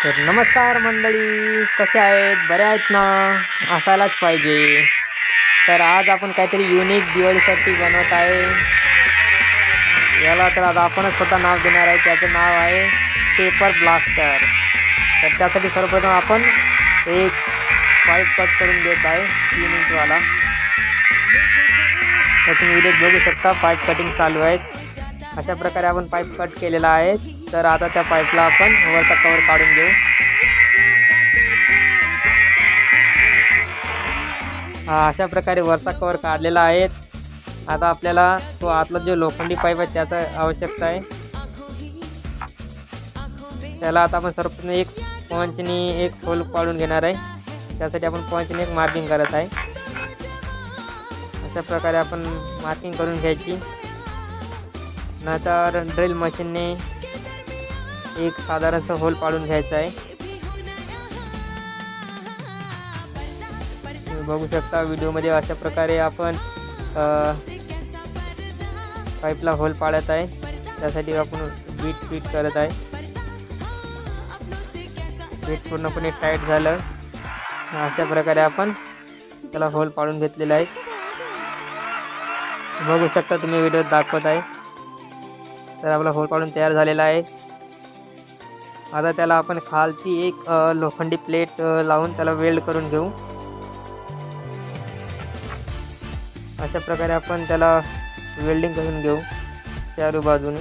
तर नमस्कार मंडळी, कसे आहेत? बरे आहेत ना? असायलाच पाहिजे. तर आज आपण काहीतरी युनिक दिवाळीसाठी बनवत आहे. याला तर आता आपणच स्वतः नाव देणार आहे. त्याचं नाव आहे पेपर ब्लास्टर. तर त्यासाठी सर्वप्रथम आपण एक पाईप कट करून घेत आहे 3 इंचवाला. तर तुम्ही व्हिडिओत बघू शकता पाईप कटिंग चालू आहे. अशा प्रकारे आपण पाईप कट केलेला आहे. तर आता त्या पाईपला आपण वरचा कवर काढून घेऊ. अशा प्रकारे वरचा कवर काढलेला आहे. आता आपल्याला तो आतला जो लोखंडी पाईप आहे त्याचा आवश्यकता आहे. त्याला आता आपण सर्वप्रथम एक पंचनी एक होल पाडून घेणार आहे. त्यासाठी आपण पंचनी एक मार्किंग करत आहे. अशा प्रकारे आपण मार्किंग करून घ्यायची. नंतर ड्रिल मशीनने एक साधारणसा होल पाडून घ्यायचा आहे. तुम्ही बघू शकता व्हिडिओमध्ये अशा प्रकारे आपण पाईपला होल पाडत आहे. त्यासाठी आपण बीट फिट करत आहे. बीट पूर्णपणे टाईट झालं. अशा प्रकारे आपण त्याला होल पाडून घेतलेला आहे. बघू शकता तुम्ही व्हिडिओत दाखवत आहे. तर आपला होल पाडून तयार झालेला आहे. आता त्याला आपण खालची एक लोखंडी प्लेट लावून त्याला वेल्ड करून घेऊ. अशा प्रकारे आपण त्याला वेल्डिंग करून घेऊ चारी बाजूने.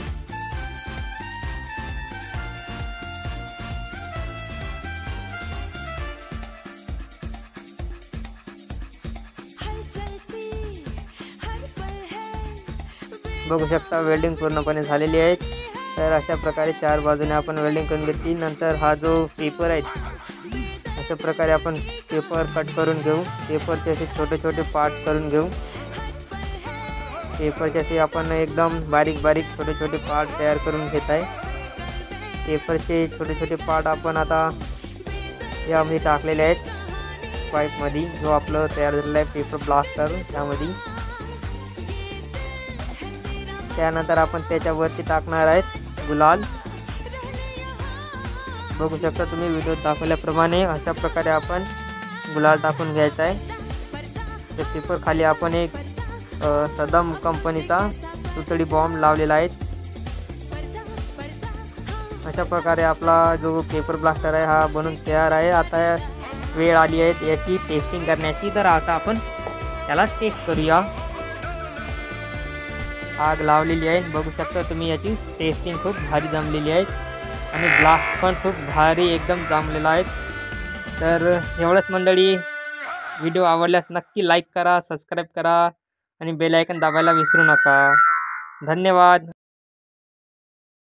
बघू शकता वेल्डिंग पूर्णपणे झालेली आहे. तर अशा प्रकारे 4 बाजूने आपण वेल्डिंग करून घेतली. नंतर हा जो पेपर आहे अशा प्रकारे आपण पेपर कट करून घेऊ. पेपरचे असे छोटे छोटे पार्ट करून घेऊ. पेपरचे असे आपण एकदम बारीक बारीक छोटे छोटे पार्ट तयार करून घेत आहे. पेपरचे छोटे छोटे पार्ट आपण आता यामध्ये टाकलेले आहेत पाईपमध्ये, जो आपलं तयार झालेला आहे पेपर ब्लास्टर त्यामध्ये. त्यानंतर आपण त्याच्यावरती टाकणार आहेत गुलाल. बघू शकता तुम्ही व्हिडिओत दाखवल्याप्रमाणे अशा प्रकारे आपण गुलाल टाकून घ्यायचा आहे. त्या पेपर खाली आपण एक सदम कंपनीचा सुतळी बॉम्ब लावलेला आहे. अशा प्रकारे आपला जो पेपर ब्लास्टर आहे हा बनून तयार आहे. आता वेळ आली आहे याची टेस्टिंग करण्याची. तर आता आपण त्याला टेस्ट करूया. आग लावलेली आहे. बघू शकता तुम्ही याची टेस्टिंग खूप भारी जमलेली आहे आणि ब्लास्ट पण खूप भारी एकदम जमलेला आहे. तर एवढंच मंडळी. व्हिडिओ आवडल्यास नक्की लाईक करा, सबस्क्राईब करा आणि बेल आयकॉन दाबायला विसरू नका. धन्यवाद.